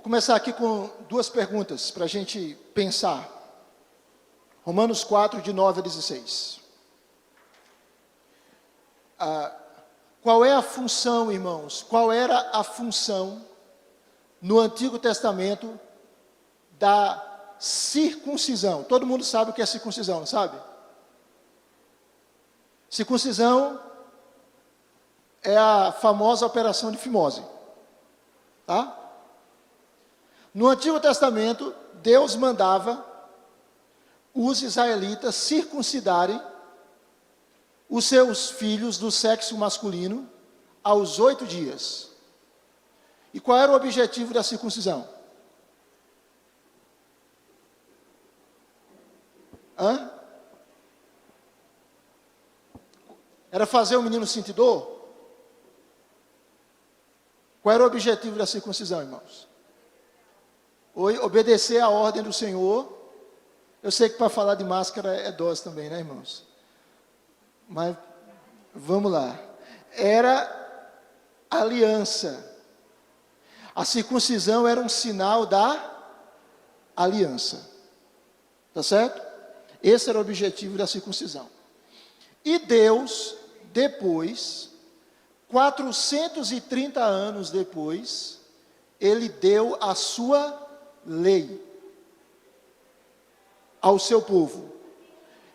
Vou começar aqui com duas perguntas para a gente pensar. Romanos 4, de 9 a 16. Qual é a função, irmãos? Qual era a função no Antigo Testamento da circuncisão? Todo mundo sabe o que é circuncisão, não sabe? Circuncisão é a famosa operação de fimose, tá? No Antigo Testamento, Deus mandava os israelitas circuncidarem os seus filhos do sexo masculino aos 8 dias. E qual era o objetivo da circuncisão? Era fazer o menino sentir dor? Qual era o objetivo da circuncisão, irmãos? Obedecer à ordem do Senhor. Eu sei que para falar de máscara é dose também, né, irmãos? Mas, vamos lá. Era aliança. A circuncisão era um sinal da aliança. Tá certo? Esse era o objetivo da circuncisão. E Deus, depois, 430 anos depois, Ele deu a sua lei ao seu povo.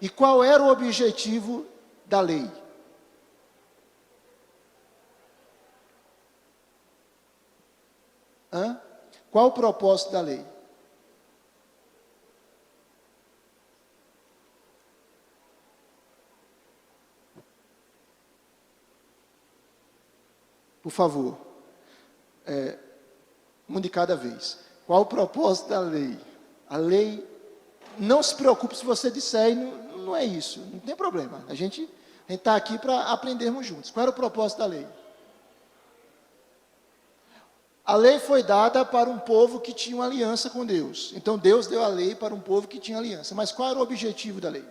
E qual era o objetivo da lei? Qual o propósito da lei? Por favor, um de cada vez. Qual o propósito da lei? A lei, não se preocupe se você disser, não é isso, não tem problema. A gente está aqui para aprendermos juntos. Qual era o propósito da lei? A lei foi dada para um povo que tinha uma aliança com Deus. Então Deus deu a lei para um povo que tinha aliança. Mas qual era o objetivo da lei?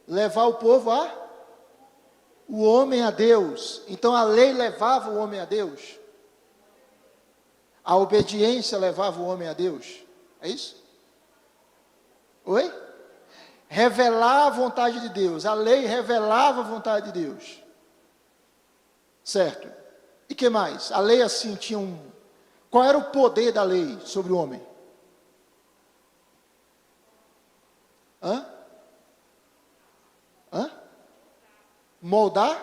Levar o povo o homem a Deus. Então a lei levava o homem a Deus. A obediência levava o homem a Deus. É isso? Revelar a vontade de Deus. A lei revelava a vontade de Deus. Certo? E que mais? A lei assim tinha Qual era o poder da lei sobre o homem? Moldar?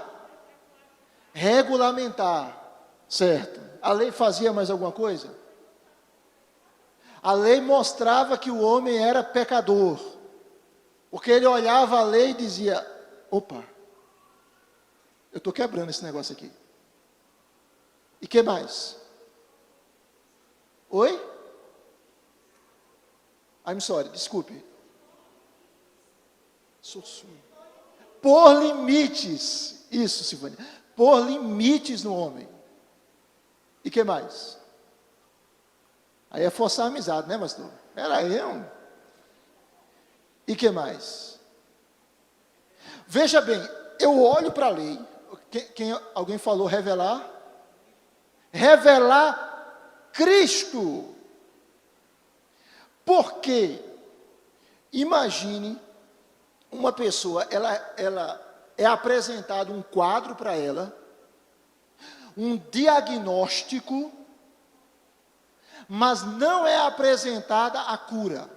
Regulamentar. Certo. A lei fazia mais alguma coisa? A lei mostrava que o homem era pecador. Porque ele olhava a lei e dizia: opa, eu estou quebrando esse negócio aqui. E que mais? I'm sorry, desculpe. Por limites. Isso, Silvânia. Por limites no homem. E que mais? Aí é forçar a amizade, né, pastor? Peraí, E que mais? Veja bem, eu olho para a lei. Alguém falou revelar? Revelar Cristo. Porque, imagine, uma pessoa, ela é apresentado um quadro para ela, um diagnóstico, mas não é apresentada a cura.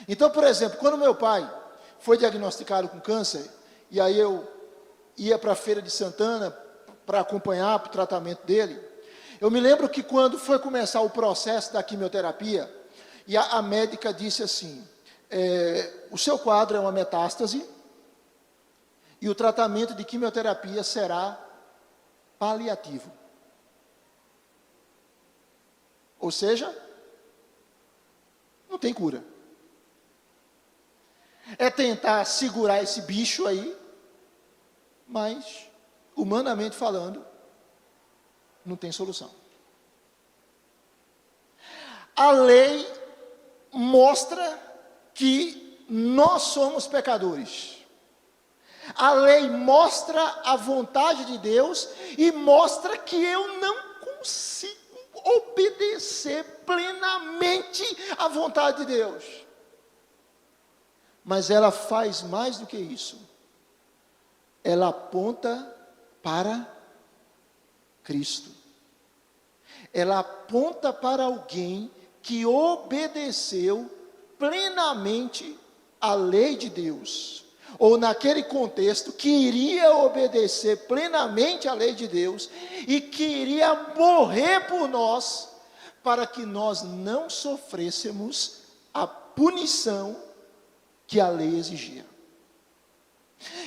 Então, por exemplo, quando meu pai foi diagnosticado com câncer, e aí eu ia para a Feira de Santana para acompanhar o tratamento dele, eu me lembro que quando foi começar o processo da quimioterapia, e a médica disse assim: o seu quadro é uma metástase, e o tratamento de quimioterapia será paliativo. Ou seja, não tem cura. É tentar segurar esse bicho aí, mas, humanamente falando, não tem solução. A lei mostra que nós somos pecadores. A lei mostra a vontade de Deus e mostra que eu não consigo obedecer plenamente à vontade de Deus. Mas ela faz mais do que isso. Ela aponta para Cristo. Ela aponta para alguém que obedeceu plenamente à lei de Deus. Ou naquele contexto, que iria obedecer plenamente à lei de Deus e que iria morrer por nós, para que nós não sofrêssemos a punição que a lei exigia.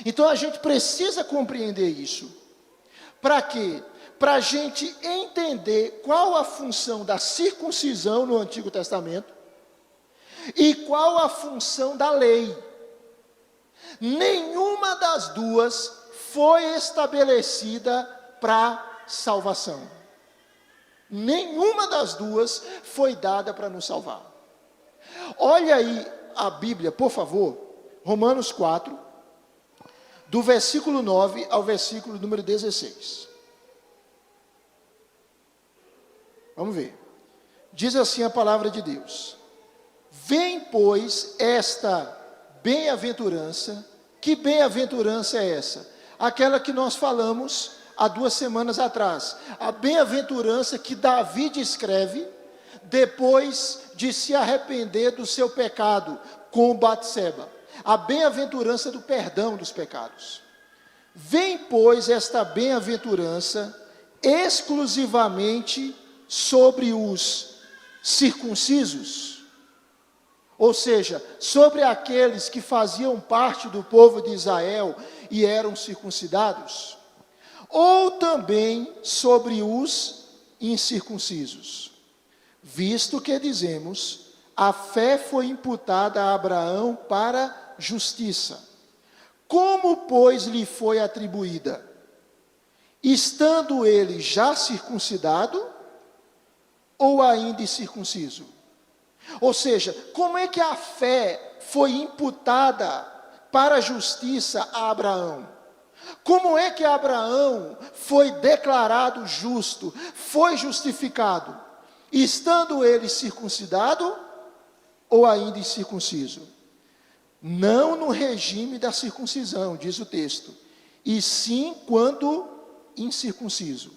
Então a gente precisa compreender isso. Para quê? Para a gente entender qual a função da circuncisão no Antigo Testamento e qual a função da lei. Nenhuma das duas foi estabelecida para salvação. Nenhuma das duas foi dada para nos salvar. Olha aí a Bíblia, por favor, Romanos 4, do versículo 9 ao versículo número 16. Vamos ver. Diz assim a palavra de Deus: vem, pois, esta bem-aventurança. Que bem-aventurança é essa? Aquela que nós falamos há 2 semanas atrás. A bem-aventurança que Davi descreve depois de se arrepender do seu pecado com Batseba. A bem-aventurança do perdão dos pecados. Vem, pois, esta bem-aventurança exclusivamente sobre os circuncisos, ou seja, sobre aqueles que faziam parte do povo de Israel e eram circuncidados, ou também sobre os incircuncisos, visto que dizemos, a fé foi imputada a Abraão para justiça. Como, pois, lhe foi atribuída? Estando ele já circuncidado ou ainda incircunciso? Ou seja, como é que a fé foi imputada para a justiça a Abraão? Como é que Abraão foi declarado justo, foi justificado? Estando ele circuncidado ou ainda incircunciso? Não no regime da circuncisão, diz o texto, e sim quando incircunciso.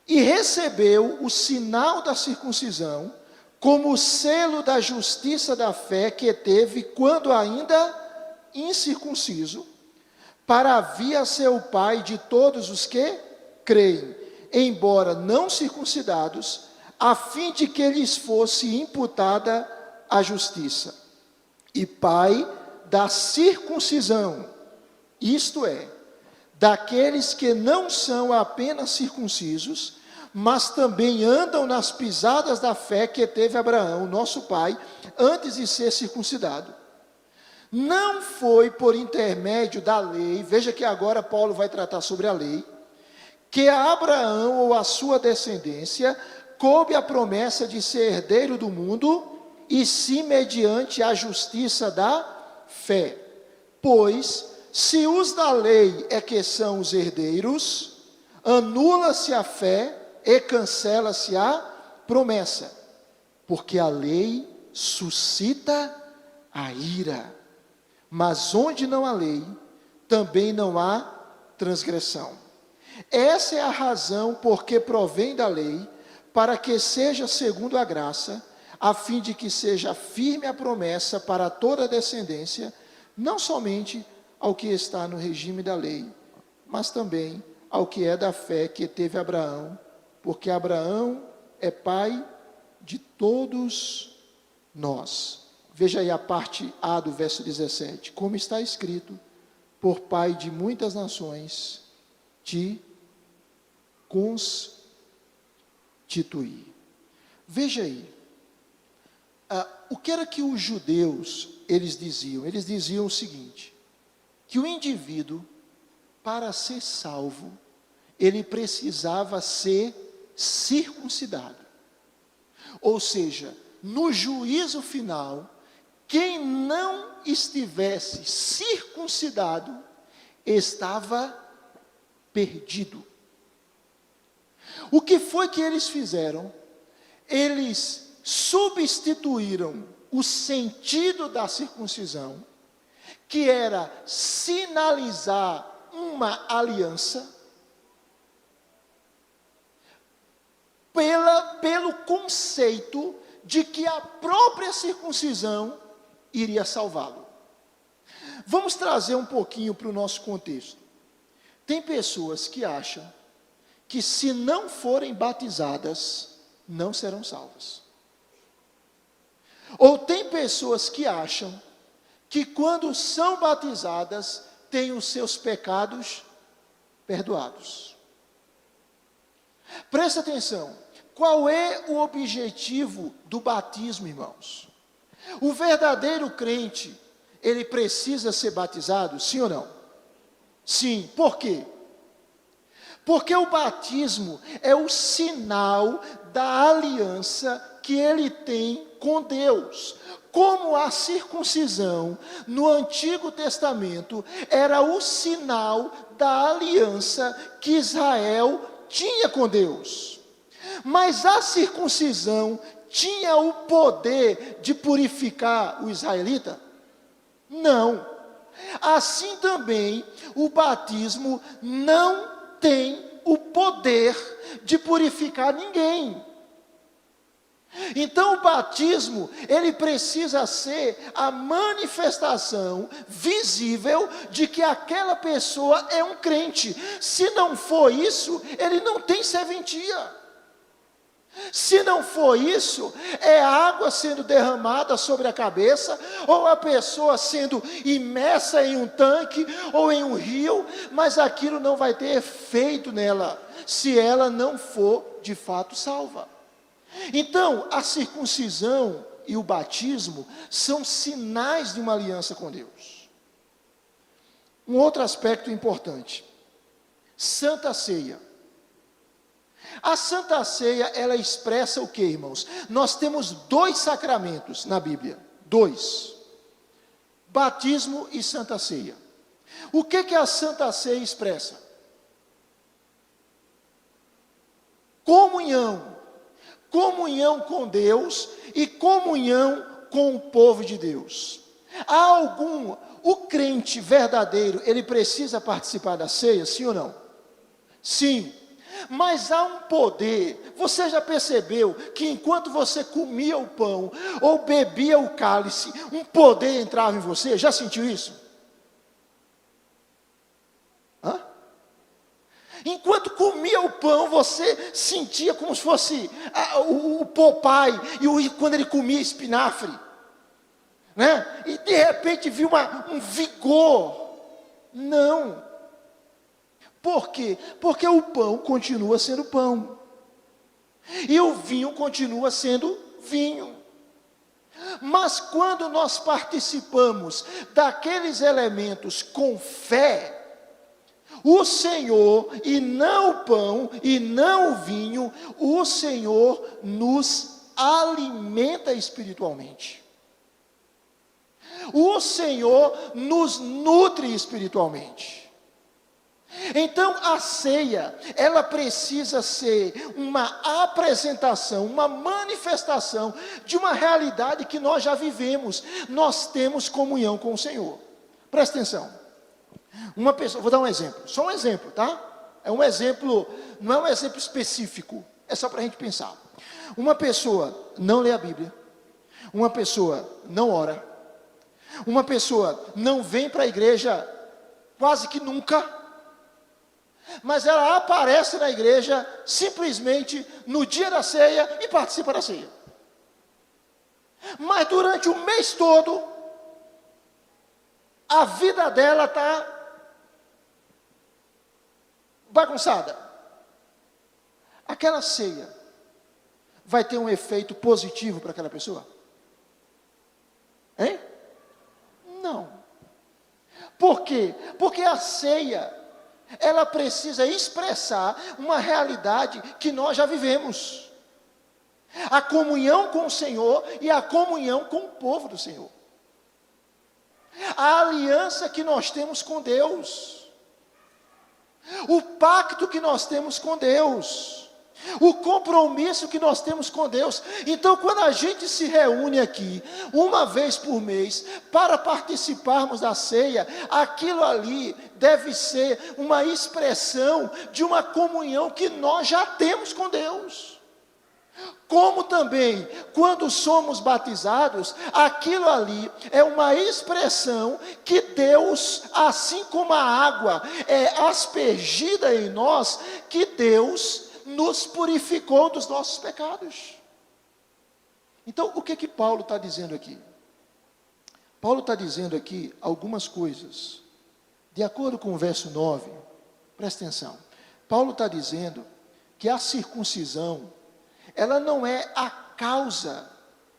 E recebeu o sinal da circuncisão como o selo da justiça da fé que teve quando ainda incircunciso, para vir a ser o pai de todos os que creem, embora não circuncidados, a fim de que lhes fosse imputada a justiça, e pai da circuncisão, isto é, daqueles que não são apenas circuncisos, mas também andam nas pisadas da fé que teve Abraão, nosso pai, antes de ser circuncidado. Não foi por intermédio da lei, veja que agora Paulo vai tratar sobre a lei, que a Abraão ou a sua descendência coube a promessa de ser herdeiro do mundo, e sim mediante a justiça da fé. Pois, se os da lei é que são os herdeiros, anula-se a fé e cancela-se a promessa, porque a lei suscita a ira. Mas onde não há lei, também não há transgressão. Essa é a razão porque provém da lei, para que seja segundo a graça, a fim de que seja firme a promessa para toda a descendência, não somente ao que está no regime da lei, mas também ao que é da fé que teve Abraão, porque Abraão é pai de todos nós. Veja aí a parte A do verso 17, como está escrito, por pai de muitas nações te constituí. Veja aí, o que era que os judeus, eles diziam? Eles diziam o seguinte, que o indivíduo, para ser salvo, ele precisava ser circuncidado. Ou seja, no juízo final, quem não estivesse circuncidado, estava perdido. O que foi que eles fizeram? Eles substituíram o sentido da circuncisão, que era sinalizar uma aliança, pelo conceito de que a própria circuncisão iria salvá-lo. Vamos trazer um pouquinho para o nosso contexto. Tem pessoas que acham que se não forem batizadas, não serão salvas. Ou tem pessoas que acham que quando são batizadas, têm os seus pecados perdoados. Presta atenção, qual é o objetivo do batismo, irmãos? O verdadeiro crente, ele precisa ser batizado, sim ou não? Sim, por quê? Porque o batismo é o sinal da aliança que ele tem com Deus. Como a circuncisão no Antigo Testamento era o sinal da aliança que Israel tinha com Deus. Mas a circuncisão tinha o poder de purificar o israelita? Não. Assim também, o batismo não tem o poder de purificar ninguém. Então o batismo, ele precisa ser a manifestação visível de que aquela pessoa é um crente. Se não for isso, ele não tem serventia. Se não for isso, é água sendo derramada sobre a cabeça, ou a pessoa sendo imersa em um tanque, ou em um rio, mas aquilo não vai ter efeito nela, se ela não for de fato salva. Então, a circuncisão e o batismo são sinais de uma aliança com Deus. Um outro aspecto importante, Santa Ceia. A Santa Ceia, ela expressa o que, irmãos? Nós temos 2 sacramentos na Bíblia, 2. Batismo e Santa Ceia. O que a Santa Ceia expressa? Comunhão. Comunhão com Deus e comunhão com o povo de Deus. O crente verdadeiro, ele precisa participar da ceia, sim ou não? Sim. Mas há um poder. Você já percebeu que enquanto você comia o pão ou bebia o cálice, um poder entrava em você? Já sentiu isso? Hã? Enquanto comia o pão, você sentia como se fosse o Popeye, quando ele comia espinafre, né? E de repente viu um vigor. Não. Por quê? Porque o pão continua sendo pão. E o vinho continua sendo vinho. Mas quando nós participamos daqueles elementos com fé, o Senhor, e não o pão, e não o vinho, o Senhor nos alimenta espiritualmente. O Senhor nos nutre espiritualmente. Então a ceia, ela precisa ser uma apresentação, uma manifestação de uma realidade que nós já vivemos. Nós temos comunhão com o Senhor. Presta atenção. Uma pessoa, vou dar um exemplo, só um exemplo, tá? É um exemplo, não é um exemplo específico, é só para a gente pensar. Uma pessoa não lê a Bíblia, uma pessoa não ora, uma pessoa não vem para a igreja quase que nunca, mas ela aparece na igreja simplesmente no dia da ceia e participa da ceia. Mas durante o mês todo, a vida dela está bagunçada. Aquela ceia vai ter um efeito positivo para aquela pessoa? Hein? Não. Por quê? Porque a ceia, ela precisa expressar uma realidade que nós já vivemos. A comunhão com o Senhor e a comunhão com o povo do Senhor. A aliança que nós temos com Deus. o pacto que nós temos com Deus, o compromisso que nós temos com Deus. Então, quando a gente se reúne aqui, uma vez por mês, para participarmos da ceia, aquilo ali deve ser uma expressão de uma comunhão que nós já temos com Deus. Como também, quando somos batizados, aquilo ali é uma expressão que Deus, assim como a água é aspergida em nós, que Deus nos purificou dos nossos pecados. Então, o que Paulo está dizendo aqui? Paulo está dizendo aqui algumas coisas. De acordo com o verso 9, presta atenção. Paulo está dizendo que a circuncisão, ela não é a causa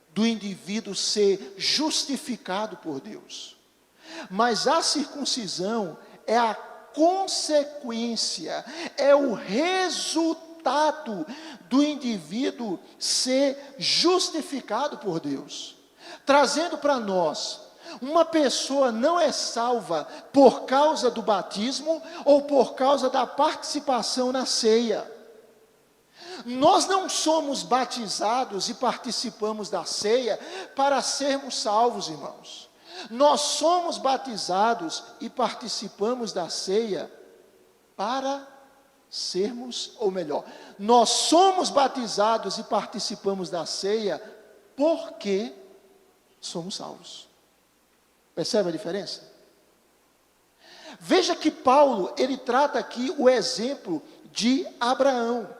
do indivíduo ser justificado por Deus, mas a circuncisão é a consequência, é o resultado do indivíduo ser justificado por Deus, trazendo para nós, uma pessoa não é salva por causa do batismo ou por causa da participação na ceia. Nós não somos batizados e participamos da ceia para sermos salvos, irmãos. Nós somos batizados e participamos da ceia para sermos, ou melhor, nós somos batizados e participamos da ceia porque somos salvos. Percebe a diferença? Veja que Paulo, ele trata aqui o exemplo de Abraão.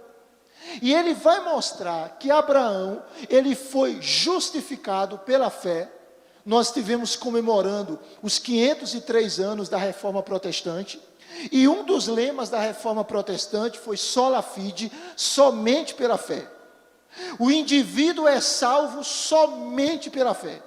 E ele vai mostrar que Abraão, ele foi justificado pela fé. Nós estivemos comemorando os 503 anos da Reforma Protestante. E um dos lemas da Reforma Protestante foi sola fide, somente pela fé. O indivíduo é salvo somente pela fé.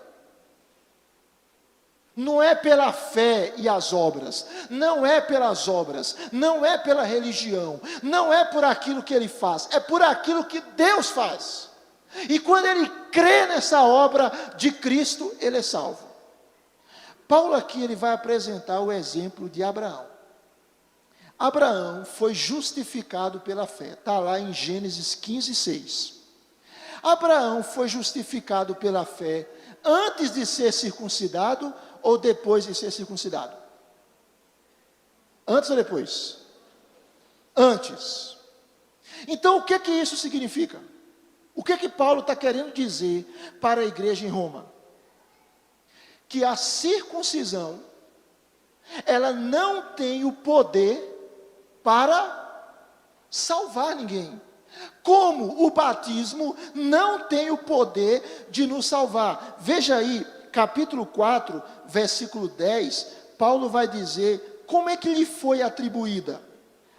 Não é pela fé e as obras, não é pelas obras, não é pela religião, não é por aquilo que ele faz, é por aquilo que Deus faz. E quando ele crê nessa obra de Cristo, ele é salvo. Paulo aqui ele vai apresentar o exemplo de Abraão. Abraão foi justificado pela fé, está lá em Gênesis 15:6. Abraão foi justificado pela fé antes de ser circuncidado ou depois de ser circuncidado? Antes ou depois? Antes. Então o que isso significa? O que Paulo está querendo dizer para a igreja em Roma? Que a circuncisão, ela não tem o poder para salvar ninguém. Como o batismo não tem o poder de nos salvar. Veja aí, capítulo 4, versículo 10, Paulo vai dizer como é que lhe foi atribuída.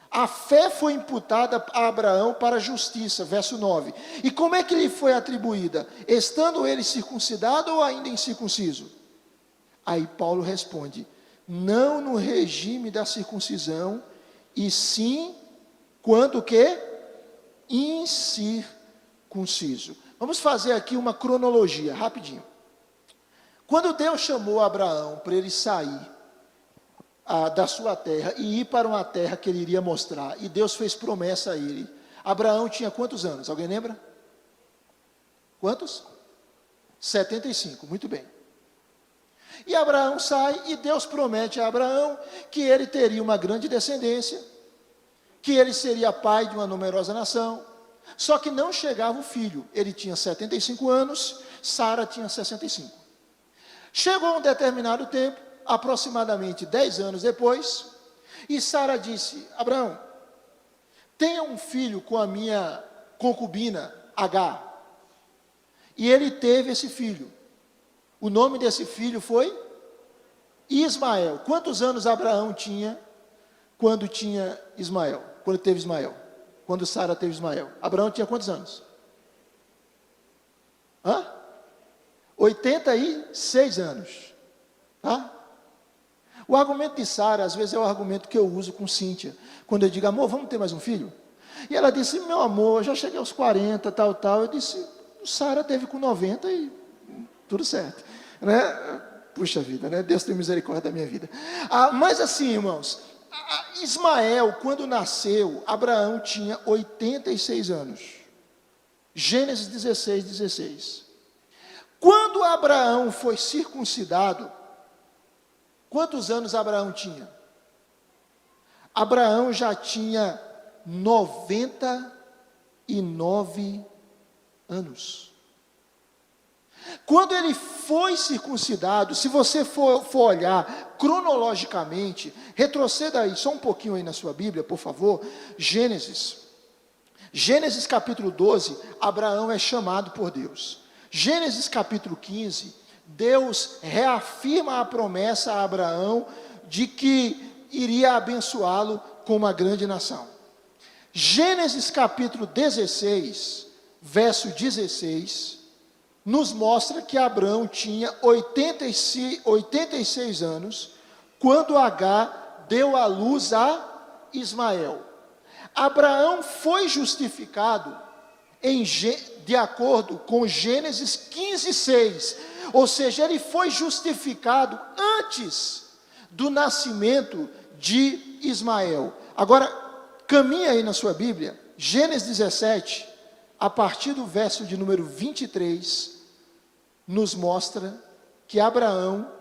A fé foi imputada a Abraão para a justiça, verso 9. E como é que lhe foi atribuída? Estando ele circuncidado ou ainda incircunciso? Aí Paulo responde, não no regime da circuncisão, e sim, quando o quê? Incircunciso. Vamos fazer aqui uma cronologia, rapidinho. Quando Deus chamou Abraão para ele sair da sua terra e ir para uma terra que ele iria mostrar, e Deus fez promessa a ele, Abraão tinha quantos anos? Alguém lembra? Quantos? 75, muito bem. E Abraão sai e Deus promete a Abraão que ele teria uma grande descendência, que ele seria pai de uma numerosa nação, só que não chegava o filho. Ele tinha 75 anos, Sara tinha 65. Chegou um determinado tempo, aproximadamente 10 anos depois, e Sara disse, Abraão, tenha um filho com a minha concubina, Agar. E ele teve esse filho. O nome desse filho foi Ismael. Quantos anos Abraão tinha quando tinha Ismael? Quando teve Ismael? Quando Sara teve Ismael? Abraão tinha quantos anos? 86 anos. Tá? O argumento de Sara, às vezes, é o argumento que eu uso com Cíntia. Quando eu digo, amor, vamos ter mais um filho? E ela disse, meu amor, eu já cheguei aos 40, tal. Eu disse, Sara teve com 90 e tudo certo. Né? Puxa vida, né? Deus tem misericórdia da minha vida. Mas assim, irmãos, Ismael, quando nasceu, Abraão tinha 86 anos. Gênesis 16, 16. Quando Abraão foi circuncidado, quantos anos Abraão tinha? Abraão já tinha 99 anos. Quando ele foi circuncidado, se você for olhar cronologicamente, retroceda aí só um pouquinho aí na sua Bíblia, por favor, Gênesis capítulo 12, Abraão é chamado por Deus. Gênesis capítulo 15, Deus reafirma a promessa a Abraão de que iria abençoá-lo com uma grande nação. Gênesis capítulo 16, verso 16, nos mostra que Abraão tinha 86 anos, quando Agar deu à luz a Ismael. Abraão foi justificado de acordo com Gênesis 15, 6, ou seja, ele foi justificado antes do nascimento de Ismael. Agora, caminha aí na sua Bíblia, Gênesis 17, a partir do verso de número 23, nos mostra que Abraão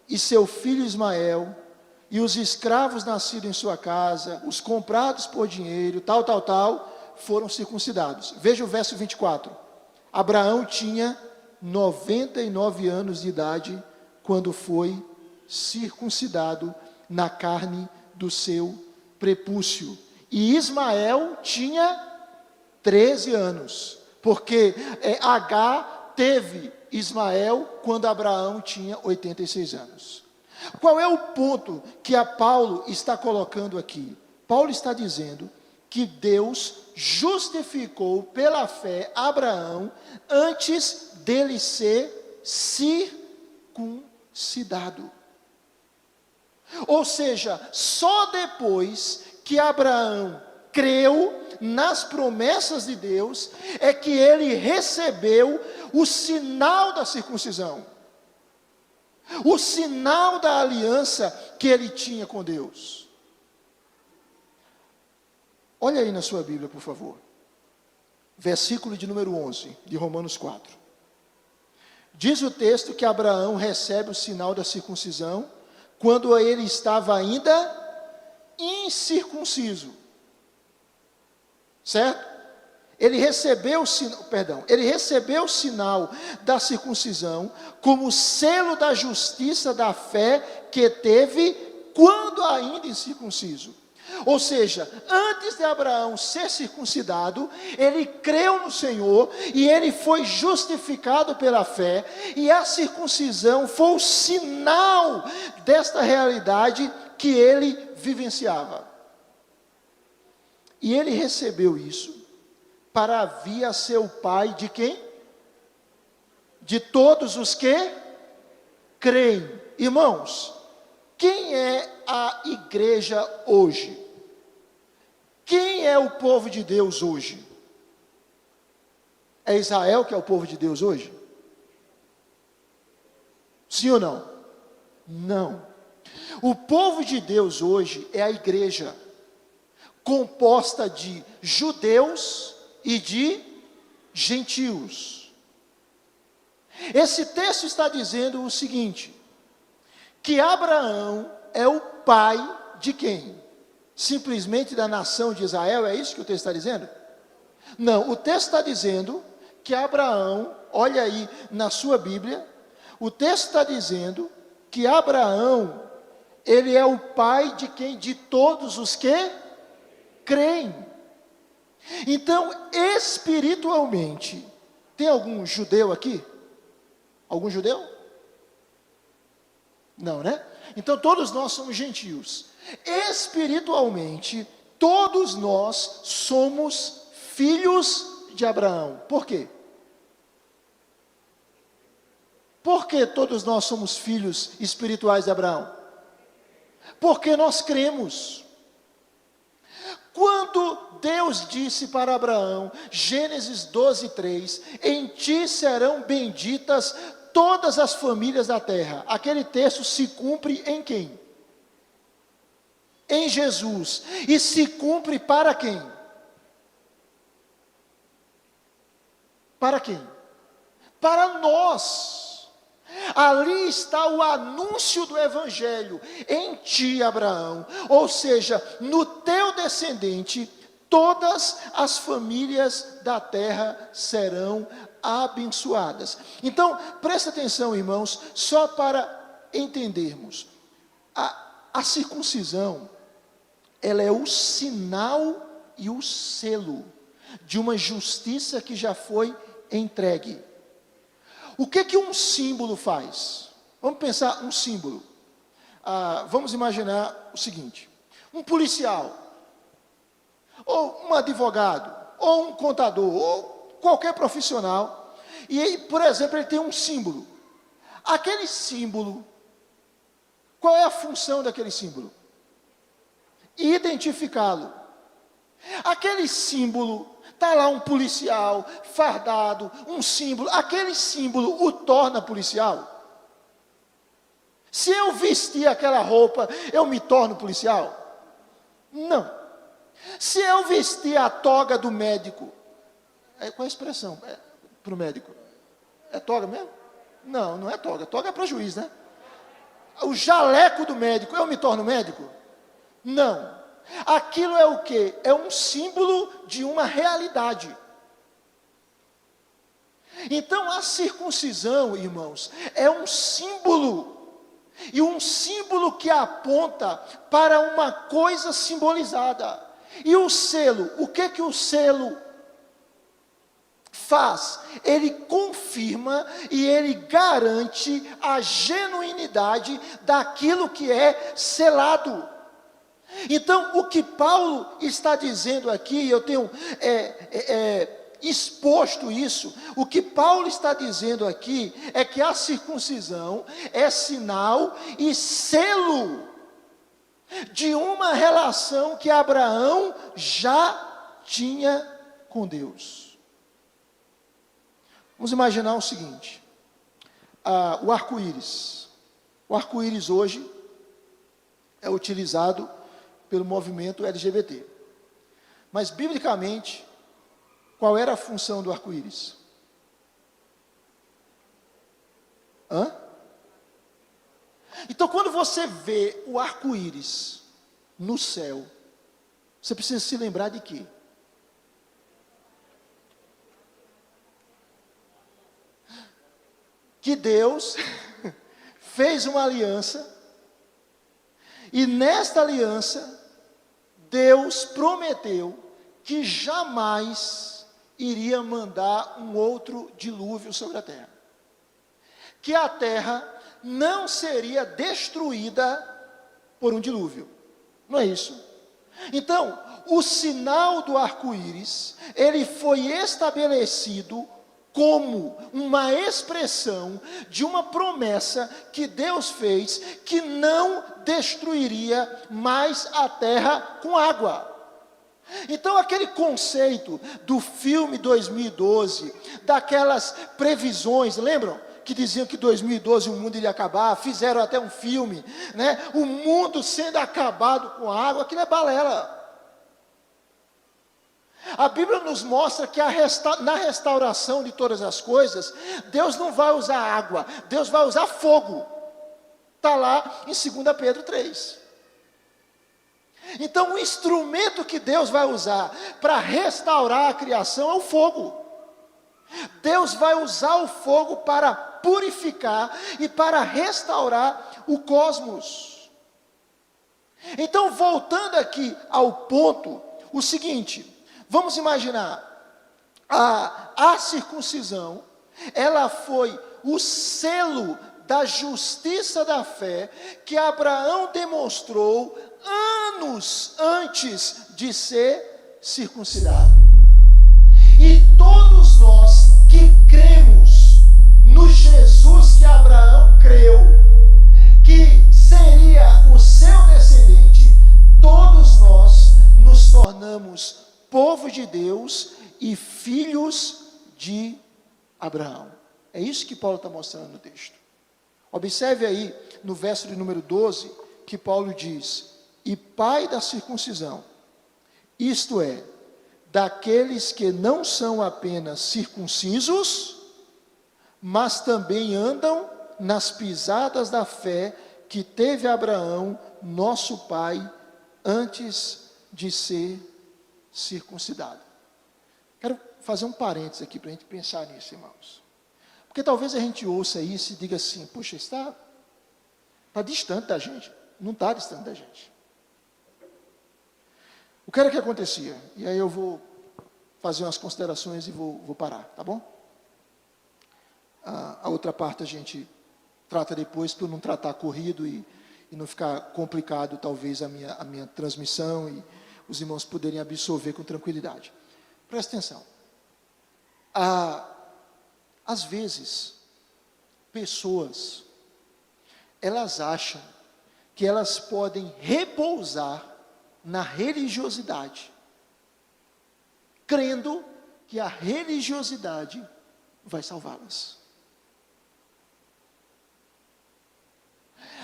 e seu filho Ismael, e os escravos nascidos em sua casa, os comprados por dinheiro, foram circuncidados. Veja o verso 24. Abraão tinha 99 anos de idade, quando foi circuncidado na carne do seu prepúcio. E Ismael tinha 13 anos, porque Agar teve Ismael quando Abraão tinha 86 anos. Qual é o ponto que Paulo está colocando aqui? Paulo está dizendo que Deus justificou pela fé Abraão antes dele ser circuncidado. Ou seja, só depois que Abraão creu nas promessas de Deus, é que ele recebeu o sinal da circuncisão, o sinal da aliança que ele tinha com Deus. Olha aí na sua Bíblia, por favor, versículo de número 11, de Romanos 4. Diz o texto que Abraão recebe o sinal da circuncisão, quando ele estava ainda incircunciso. Certo? Ele recebeu o sinal da circuncisão como selo da justiça da fé que teve quando ainda incircunciso. Ou seja, antes de Abraão ser circuncidado, ele creu no Senhor e ele foi justificado pela fé, e a circuncisão foi o sinal desta realidade que ele vivenciava. E ele recebeu isso para vir a ser o pai de quem? De todos os que creem. Irmãos, quem é a igreja hoje? Quem é o povo de Deus hoje? É Israel que é o povo de Deus hoje? Sim ou não? Não. O povo de Deus hoje é a igreja, composta de judeus e de gentios. Esse texto está dizendo o seguinte, que Abraão é o pai de quem? Simplesmente da nação de Israel, é isso que o texto está dizendo? Não, o texto está dizendo que Abraão, olha aí na sua Bíblia, o texto está dizendo que Abraão, ele é o pai de quem? De todos os que creem. Então, espiritualmente, tem algum judeu aqui? Algum judeu? Não, né? Então, todos nós somos gentios. Espiritualmente, todos nós somos filhos de Abraão. Por quê? Por que todos nós somos filhos espirituais de Abraão? Porque nós cremos. Quando Deus disse para Abraão, Gênesis 12, 3, em ti serão benditas todas as famílias da terra. Aquele texto se cumpre em quem? em Jesus e se cumpre para quem? Para quem? Para nós. Ali está o anúncio do Evangelho, em ti, Abraão, ou seja, no teu descendente, todas as famílias da terra serão abençoadas. Então, presta atenção, irmãos, só para entendermos, a circuncisão, ela é o sinal e o selo de uma justiça que já foi entregue. O que um símbolo faz? Vamos pensar um símbolo. Vamos imaginar o seguinte: um policial, ou um advogado, ou um contador, ou qualquer profissional, e aí, por exemplo, ele tem um símbolo. Aquele símbolo, qual é a função daquele símbolo? Identificá-lo. Aquele símbolo, está lá um policial, fardado, um símbolo, aquele símbolo o torna policial? Se eu vestir aquela roupa, eu me torno policial? Não. Se eu vestir a toga do médico, qual é a expressão para o médico? É toga mesmo? Não, não é toga, toga é para juiz, né? O jaleco do médico, eu me torno médico? Não. Aquilo é o quê? É um símbolo de uma realidade. Então a circuncisão, irmãos, é um símbolo, e um símbolo que aponta para uma coisa simbolizada. E o selo, o que o selo faz? Ele confirma e ele garante a genuinidade daquilo que é selado. Então, o que Paulo está dizendo aqui, eu tenho exposto isso, o que Paulo está dizendo aqui é que a circuncisão é sinal e selo de uma relação que Abraão já tinha com Deus. Vamos imaginar o seguinte, o arco-íris. O arco-íris hoje é utilizado pelo movimento LGBT. Mas, biblicamente, qual era a função do arco-íris? Então, quando você vê o arco-íris no céu, você precisa se lembrar de quê? Que Deus fez uma aliança, e nesta aliança, Deus prometeu que jamais iria mandar um outro dilúvio sobre a terra. Que a terra não seria destruída por um dilúvio. Não é isso? Então, o sinal do arco-íris, ele foi estabelecido como uma expressão de uma promessa que Deus fez, que não destruiria mais a terra com água. Então, aquele conceito do filme 2012, daquelas previsões, lembram? Que diziam que 2012 o mundo iria acabar, fizeram até um filme, né? O mundo sendo acabado com água, aquilo é balela. A Bíblia nos mostra que na restauração de todas as coisas, Deus não vai usar água, Deus vai usar fogo. Está lá em 2 Pedro 3. Então, o instrumento que Deus vai usar para restaurar a criação é o fogo. Deus vai usar o fogo para purificar e para restaurar o cosmos. Então, voltando aqui ao ponto, o seguinte: vamos imaginar, a circuncisão, ela foi o selo da justiça da fé que Abraão demonstrou anos antes de ser circuncidado. E todos nós que cremos no Jesus que Abraão creu, que seria o seu descendente, todos nós nos tornamos povo de Deus e filhos de Abraão. É isso que Paulo está mostrando no texto. Observe aí no verso de número 12, que Paulo diz: e pai da circuncisão, isto é, daqueles que não são apenas circuncisos, mas também andam nas pisadas da fé que teve Abraão, nosso pai, antes de ser circuncidado. Quero fazer um parênteses aqui para a gente pensar nisso, irmãos. Porque talvez a gente ouça isso e diga assim, puxa, está distante da gente. Não está distante da gente. O que era que acontecia? E aí eu vou fazer umas considerações e vou parar, tá bom? A outra parte a gente trata depois, para eu não tratar corrido e não ficar complicado, talvez, a minha transmissão e os irmãos poderem absorver com tranquilidade. Presta atenção. Às vezes, pessoas, elas acham que elas podem repousar na religiosidade, crendo que a religiosidade vai salvá-las.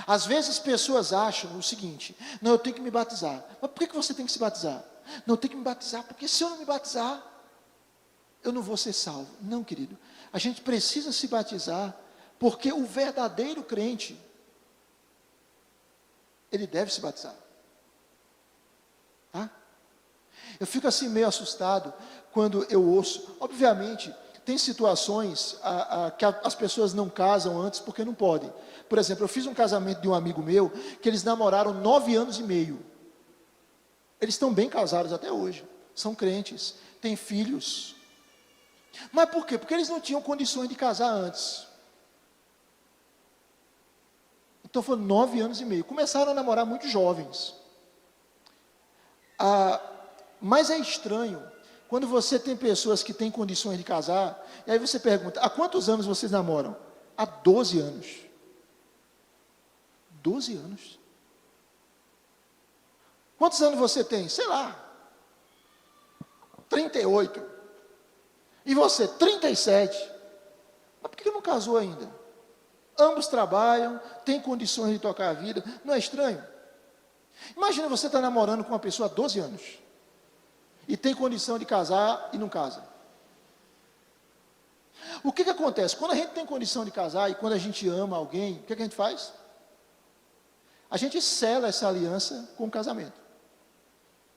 Às vezes pessoas acham o seguinte, não, eu tenho que me batizar. Mas por que você tem que se batizar? Não, eu tenho que me batizar, porque se eu não me batizar, eu não vou ser salvo. Não, querido, a gente precisa se batizar, porque o verdadeiro crente, ele deve se batizar. Tá? Eu fico assim meio assustado quando eu ouço, obviamente, tem situações que as pessoas não casam antes porque não podem. Por exemplo, eu fiz um casamento de um amigo meu, que eles namoraram 9 anos e meio. Eles estão bem casados até hoje, são crentes, têm filhos. Mas por quê? Porque eles não tinham condições de casar antes. Então foram 9 anos e meio. Começaram a namorar muito jovens. Mas é estranho quando você tem pessoas que têm condições de casar, e aí você pergunta, há quantos anos vocês namoram? Há 12 anos. 12 anos. Quantos anos você tem? Sei lá. 38. E você? 37. Mas por que não casou ainda? Ambos trabalham, têm condições de tocar a vida. Não é estranho? Imagina você estar namorando com uma pessoa há 12 anos. E tem condição de casar e não casa. O que acontece? Quando a gente tem condição de casar e quando a gente ama alguém, o que a gente faz? A gente sela essa aliança com o casamento.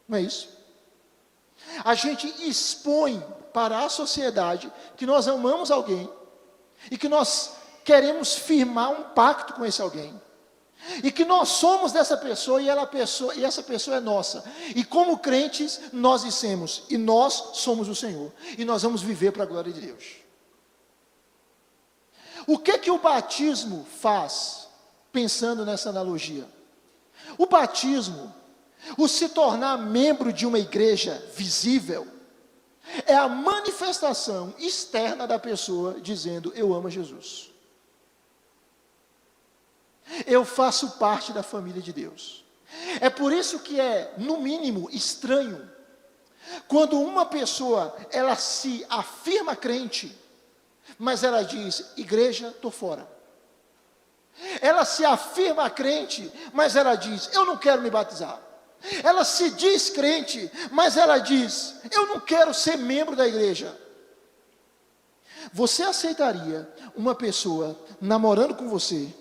Não é isso? A gente expõe para a sociedade que nós amamos alguém e que nós queremos firmar um pacto com esse alguém. E que nós somos dessa pessoa e essa pessoa é nossa. E como crentes, nós dissemos, e nós somos o Senhor. E nós vamos viver para a glória de Deus. O que o batismo faz, pensando nessa analogia? O batismo, o se tornar membro de uma igreja visível, é a manifestação externa da pessoa dizendo, eu amo Jesus. Eu faço parte da família de Deus. É por isso que é, no mínimo, estranho, quando uma pessoa, ela se afirma crente, mas ela diz, igreja, estou fora. Ela se afirma crente, mas ela diz, eu não quero me batizar. Ela se diz crente, mas ela diz, eu não quero ser membro da igreja. Você aceitaria uma pessoa namorando com você,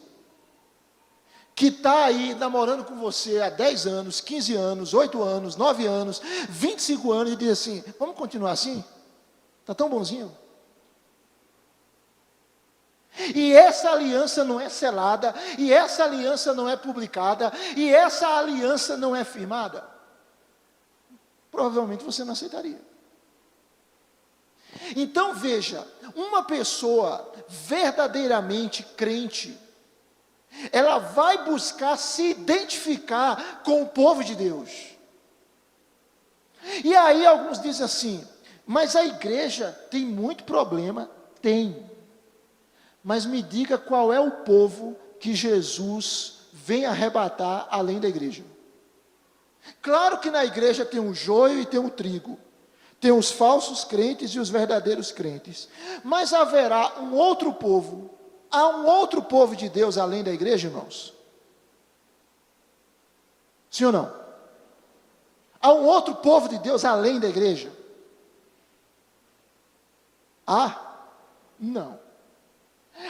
que está aí namorando com você há 10 anos, 15 anos, 8 anos, 9 anos, 25 anos, e diz assim, vamos continuar assim? Está tão bonzinho? E essa aliança não é selada, e essa aliança não é publicada, e essa aliança não é firmada. Provavelmente você não aceitaria. Então veja, uma pessoa verdadeiramente crente, ela vai buscar se identificar com o povo de Deus. E aí alguns dizem assim, mas a igreja tem muito problema. Tem. Mas me diga qual é o povo que Jesus vem arrebatar além da igreja. Claro que na igreja tem o joio e tem o trigo. Tem os falsos crentes e os verdadeiros crentes. Mas haverá um outro povo. Há um outro povo de Deus além da igreja, irmãos? Sim ou não? Há um outro povo de Deus além da igreja? Há? Não.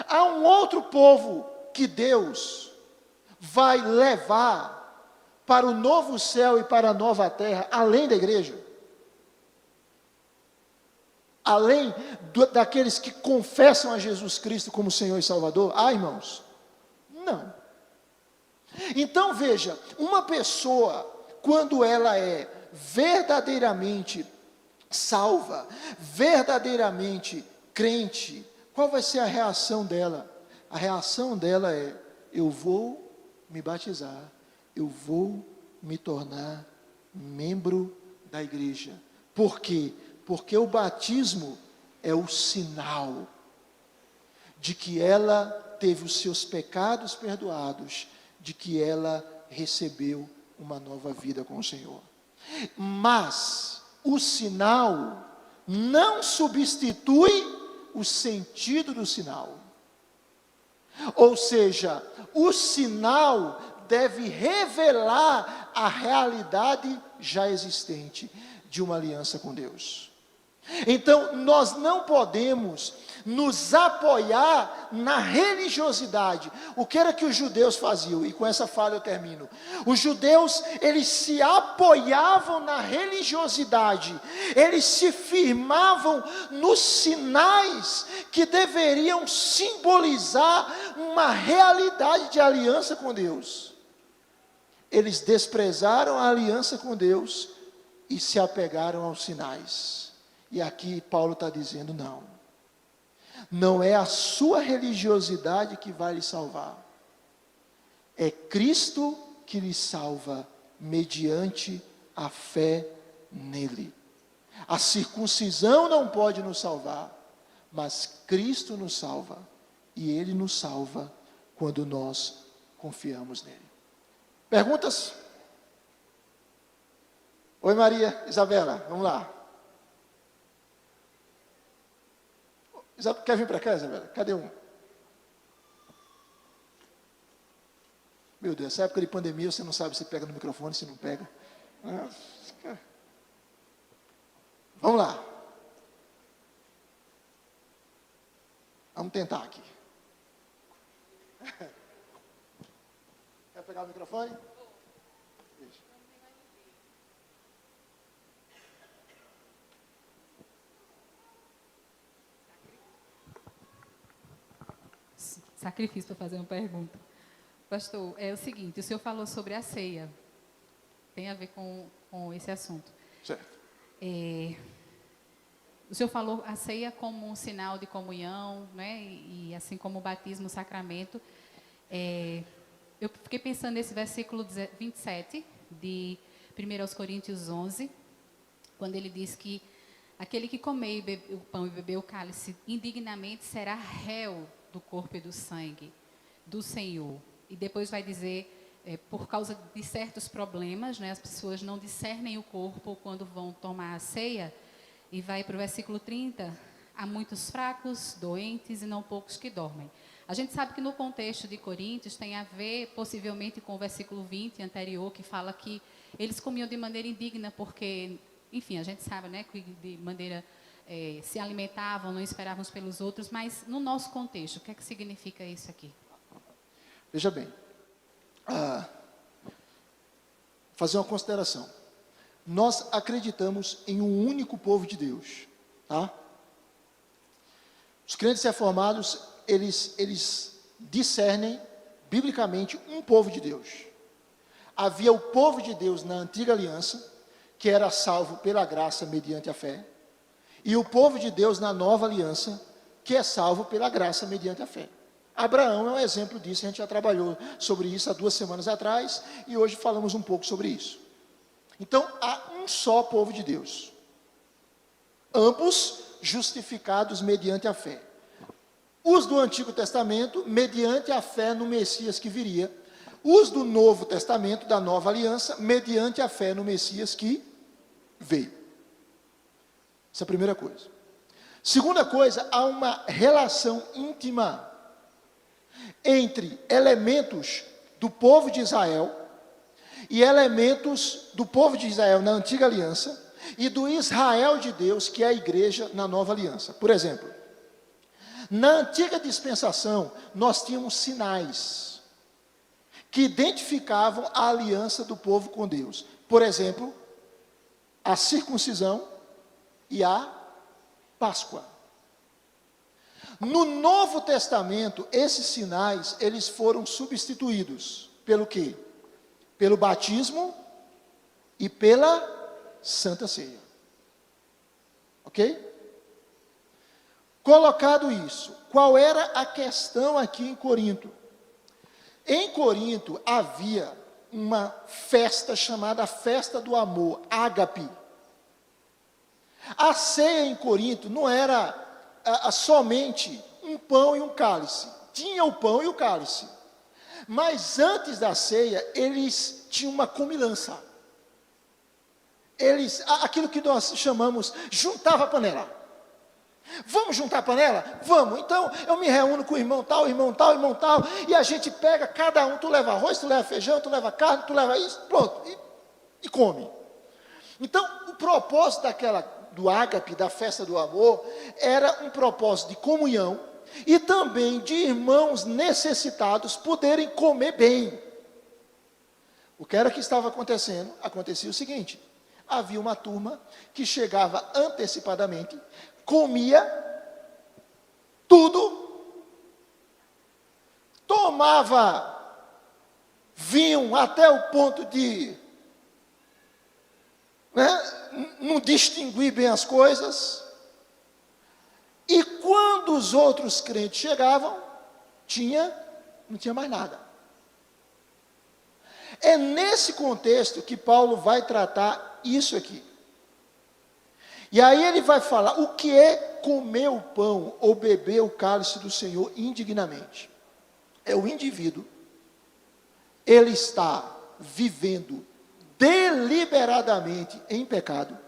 Há um outro povo que Deus vai levar para o novo céu e para a nova terra, além da igreja? Além daqueles que confessam a Jesus Cristo como Senhor e Salvador? Ah, irmãos? Não. Então veja, uma pessoa, quando ela é verdadeiramente salva, verdadeiramente crente, qual vai ser a reação dela? A reação dela é: eu vou me batizar, eu vou me tornar membro da igreja. Por quê? Porque o batismo é o sinal de que ela teve os seus pecados perdoados, de que ela recebeu uma nova vida com o Senhor. Mas o sinal não substitui o sentido do sinal. Ou seja, o sinal deve revelar a realidade já existente de uma aliança com Deus. Então, nós não podemos nos apoiar na religiosidade. O que era que os judeus faziam? E com essa fala eu termino. Os judeus, eles se apoiavam na religiosidade. Eles se firmavam nos sinais que deveriam simbolizar uma realidade de aliança com Deus. Eles desprezaram a aliança com Deus e se apegaram aos sinais. E aqui Paulo está dizendo: não é a sua religiosidade que vai lhe salvar, é Cristo que lhe salva, mediante a fé nele. A circuncisão não pode nos salvar, mas Cristo nos salva, e Ele nos salva quando nós confiamos nele. Perguntas? Oi, Maria, Isabela, vamos lá. Quer vir para cá, Isabela? Cadê um? Meu Deus, essa época de pandemia, você não sabe se pega no microfone, se não pega. Vamos lá. Vamos tentar aqui. Quer pegar o microfone? Sacrifício para fazer uma pergunta. Pastor, é o seguinte: o senhor falou sobre a ceia. Tem a ver com esse assunto. Certo. O senhor falou a ceia como um sinal de comunhão, né? E assim como o batismo, o sacramento. Eu fiquei pensando nesse versículo 27 de 1 Coríntios 11, quando ele diz que aquele que comer o pão e beber o cálice indignamente será réu do corpo e do sangue do Senhor. E depois vai dizer, por causa de certos problemas, né, as pessoas não discernem o corpo quando vão tomar a ceia. E vai para o versículo 30, há muitos fracos, doentes e não poucos que dormem. A gente sabe que no contexto de Coríntios tem a ver possivelmente com o versículo 20 anterior, que fala que eles comiam de maneira indigna, porque, enfim, a gente sabe, né, que de maneira se alimentavam, não esperavam pelos outros, mas no nosso contexto, o que é que significa isso aqui? Veja bem, fazer uma consideração. Nós acreditamos em um único povo de Deus, tá? Os crentes reformados, eles discernem biblicamente um povo de Deus. Havia o povo de Deus na antiga aliança, que era salvo pela graça mediante a fé, e o povo de Deus na nova aliança, que é salvo pela graça mediante a fé. Abraão é um exemplo disso, a gente já trabalhou sobre isso há 2 semanas atrás, e hoje falamos um pouco sobre isso. Então, há um só povo de Deus, ambos justificados mediante a fé. Os do Antigo Testamento, mediante a fé no Messias que viria. Os do Novo Testamento, da Nova Aliança, mediante a fé no Messias que veio. Essa é a primeira coisa. Segunda coisa, há uma relação íntima entre elementos do povo de Israel e elementos do povo de Israel na antiga aliança e do Israel de Deus, que é a igreja, na nova aliança. Por exemplo, na antiga dispensação, nós tínhamos sinais que identificavam a aliança do povo com Deus. Por exemplo, a circuncisão e a Páscoa. No Novo Testamento, esses sinais, eles foram substituídos pelo quê? Pelo batismo e pela Santa Ceia. Ok? Colocado isso, qual era a questão aqui em Corinto? Em Corinto havia uma festa chamada Festa do Amor, ágape. A ceia em Corinto não era somente um pão e um cálice. Tinha o pão e o cálice. Mas antes da ceia, eles tinham uma comilança. Aquilo que nós chamamos, juntava a panela. Vamos juntar a panela? Vamos. Então, eu me reúno com o irmão tal, e a gente pega, cada um, tu leva arroz, tu leva feijão, tu leva carne, tu leva isso, pronto, e come. Então, o propósito do ágape, da festa do amor, era um propósito de comunhão, e também de irmãos necessitados poderem comer bem. O que era que estava acontecendo? Acontecia o seguinte: havia uma turma que chegava antecipadamente, comia tudo, tomava vinho até o ponto de não distinguir bem as coisas, e quando os outros crentes chegavam, não tinha mais nada. É nesse contexto que Paulo vai tratar isso aqui. E aí ele vai falar o que é comer o pão ou beber o cálice do Senhor indignamente. É o indivíduo, ele está vivendo deliberadamente em pecado,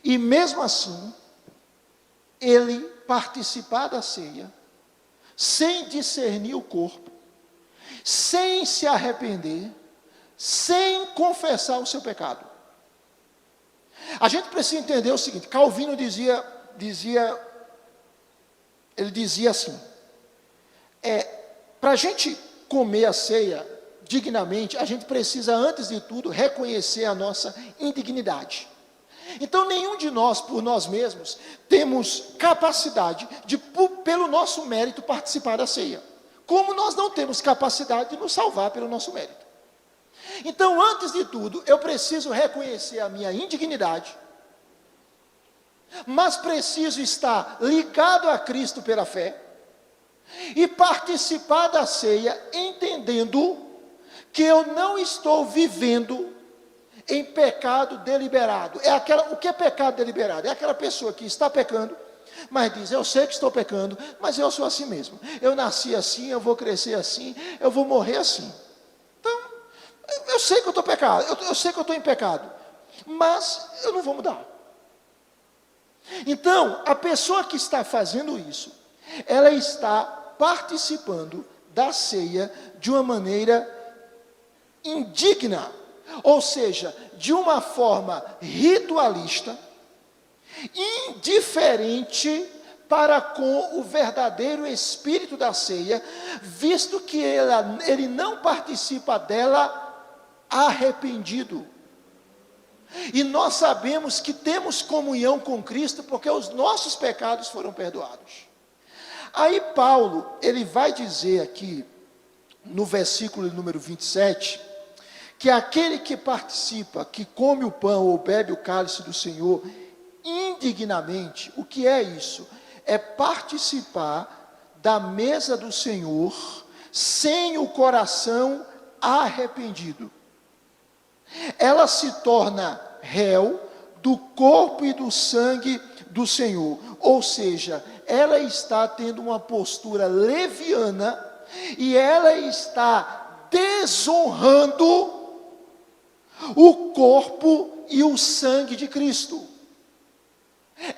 e mesmo assim, ele participar da ceia, sem discernir o corpo, sem se arrepender, sem confessar o seu pecado. A gente precisa entender o seguinte: Calvino dizia assim, para a gente comer a ceia dignamente, a gente precisa, antes de tudo, reconhecer a nossa indignidade. Então, nenhum de nós, por nós mesmos, temos capacidade de, pelo nosso mérito, participar da ceia. Como nós não temos capacidade de nos salvar pelo nosso mérito. Então, antes de tudo, eu preciso reconhecer a minha indignidade, mas preciso estar ligado a Cristo pela fé, e participar da ceia, entendendo que eu não estou vivendo em pecado deliberado. O que é pecado deliberado? É aquela pessoa que está pecando, mas diz: eu sei que estou pecando, mas eu sou assim mesmo. Eu nasci assim, eu vou crescer assim, eu vou morrer assim. Então, eu sei que eu estou pecado, eu sei que eu estou em pecado, mas eu não vou mudar. Então, a pessoa que está fazendo isso, ela está participando da ceia de uma maneira indigna, ou seja, de uma forma ritualista, indiferente para com o verdadeiro espírito da ceia, visto que ele não participa dela arrependido. E nós sabemos que temos comunhão com Cristo porque os nossos pecados foram perdoados. Aí Paulo, ele vai dizer aqui, no versículo número 27, que aquele que participa, que come o pão ou bebe o cálice do Senhor indignamente, o que é isso? É participar da mesa do Senhor sem o coração arrependido. Ela se torna réu do corpo e do sangue do Senhor, ou seja, ela está tendo uma postura leviana e ela está desonrando o corpo e o sangue de Cristo.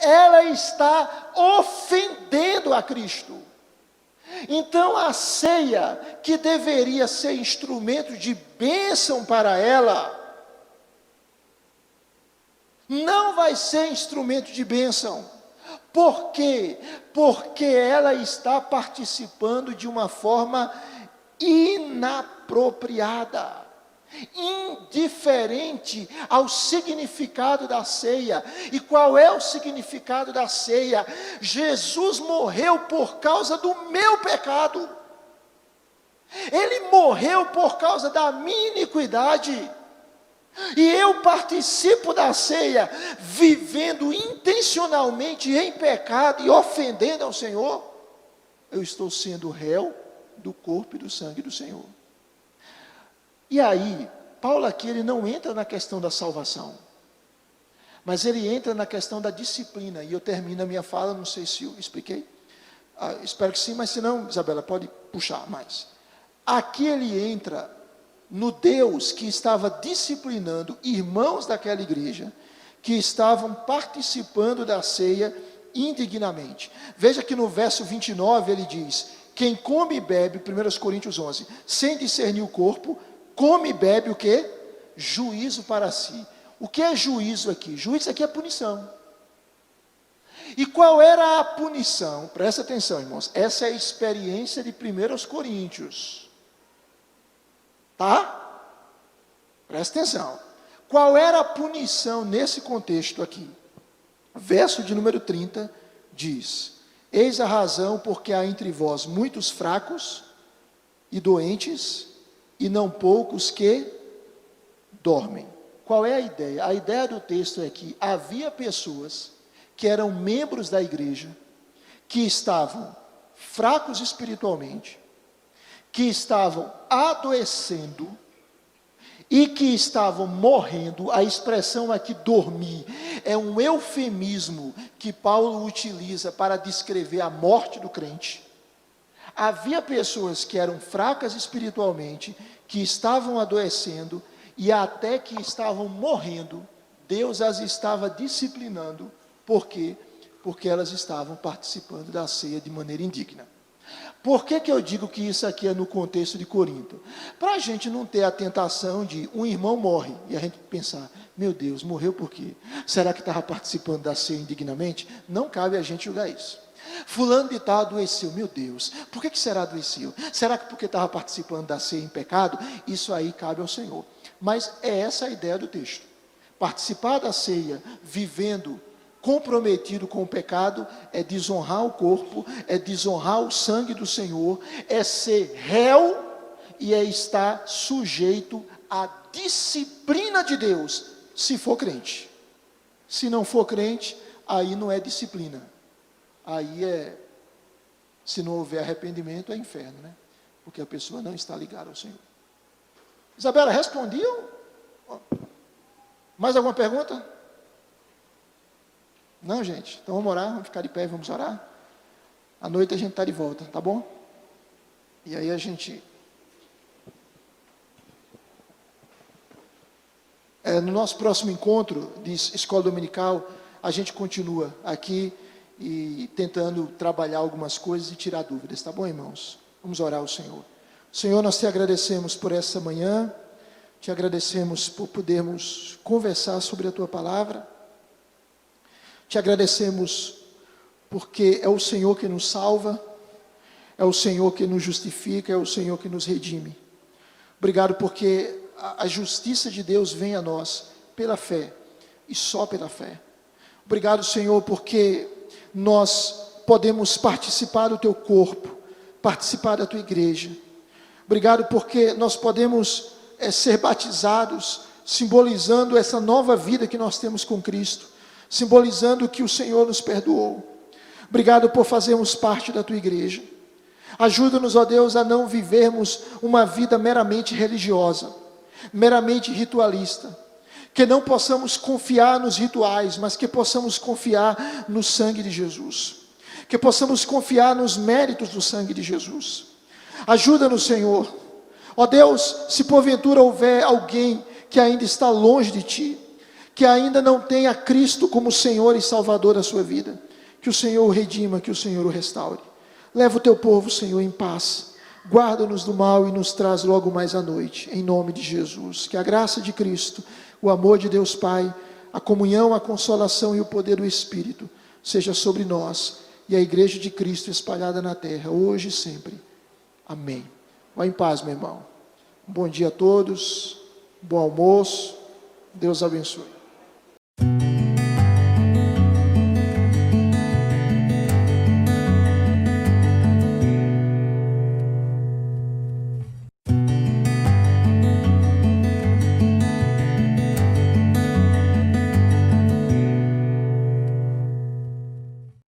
Ela está ofendendo a Cristo. Então a ceia, que deveria ser instrumento de bênção para ela, não vai ser instrumento de bênção. Por quê? Porque ela está participando de uma forma inapropriada, indiferente ao significado da ceia. E qual é o significado da ceia? Jesus morreu por causa do meu pecado. Ele morreu por causa da minha iniquidade. E eu participo da ceia, vivendo intencionalmente em pecado e ofendendo ao Senhor. Eu estou sendo réu do corpo e do sangue do Senhor. E aí, Paulo aqui, ele não entra na questão da salvação, mas ele entra na questão da disciplina. E eu termino a minha fala, não sei se eu expliquei, espero que sim, mas se não, Isabela, pode puxar mais. Aqui ele entra no Deus que estava disciplinando irmãos daquela igreja, que estavam participando da ceia indignamente. Veja que no verso 29 ele diz: quem come e bebe, 1 Coríntios 11, sem discernir o corpo, come e bebe o quê? Juízo para si. O que é juízo aqui? Juízo aqui é punição. E qual era a punição? Presta atenção, irmãos. Essa é a experiência de 1 Coríntios. Tá? Presta atenção. Qual era a punição nesse contexto aqui? Verso de número 30 diz: eis a razão porque há entre vós muitos fracos e doentes, e não poucos que dormem. Qual é a ideia? A ideia do texto é que havia pessoas que eram membros da igreja, que estavam fracos espiritualmente, que estavam adoecendo e que estavam morrendo. A expressão aqui, dormir, é um eufemismo que Paulo utiliza para descrever a morte do crente. Havia pessoas que eram fracas espiritualmente, que estavam adoecendo e até que estavam morrendo. Deus as estava disciplinando. Por quê? Porque elas estavam participando da ceia de maneira indigna. Por que eu digo que isso aqui é no contexto de Corinto? Para a gente não ter a tentação de um irmão morre e a gente pensar: meu Deus, morreu por quê? Será que estava participando da ceia indignamente? Não cabe a gente julgar isso. Fulano de tal adoeceu, meu Deus, por que será adoeceu? Será que porque estava participando da ceia em pecado? Isso aí cabe ao Senhor. Mas é essa a ideia do texto. Participar da ceia vivendo comprometido com o pecado é desonrar o corpo, é desonrar o sangue do Senhor, é ser réu e é estar sujeito à disciplina de Deus, se for crente. Se não for crente, aí não é disciplina. Aí se não houver arrependimento, é inferno, né? Porque a pessoa não está ligada ao Senhor. Isabela, respondiam? Mais alguma pergunta? Não, gente? Então vamos orar, vamos ficar de pé e vamos orar. À noite a gente está de volta, tá bom? E aí a gente... no nosso próximo encontro de escola dominical, a gente continua aqui e tentando trabalhar algumas coisas e tirar dúvidas, tá bom, irmãos? Vamos orar ao Senhor. Senhor, nós te agradecemos por essa manhã, te agradecemos por podermos conversar sobre a tua palavra, te agradecemos porque é o Senhor que nos salva, é o Senhor que nos justifica, é o Senhor que nos redime. Obrigado porque a justiça de Deus vem a nós pela fé e só pela fé. Obrigado, Senhor, porque nós podemos participar do teu corpo, participar da tua igreja. Obrigado porque nós podemos ser batizados, simbolizando essa nova vida que nós temos com Cristo, simbolizando que o Senhor nos perdoou. Obrigado por fazermos parte da tua igreja. Ajuda-nos, ó Deus, a não vivermos uma vida meramente religiosa, meramente ritualista, que não possamos confiar nos rituais, mas que possamos confiar no sangue de Jesus, que possamos confiar nos méritos do sangue de Jesus. Ajuda-nos, Senhor. Ó Deus, se porventura houver alguém que ainda está longe de Ti, que ainda não tem a Cristo como Senhor e Salvador da sua vida, que o Senhor o redima, que o Senhor o restaure. Leva o teu povo, Senhor, em paz. Guarda-nos do mal e nos traz logo mais à noite, em nome de Jesus. Que a graça de Cristo, o amor de Deus Pai, a comunhão, a consolação e o poder do Espírito seja sobre nós e a igreja de Cristo espalhada na terra, hoje e sempre. Amém. Vá em paz, meu irmão. Um bom dia a todos, bom almoço, Deus abençoe.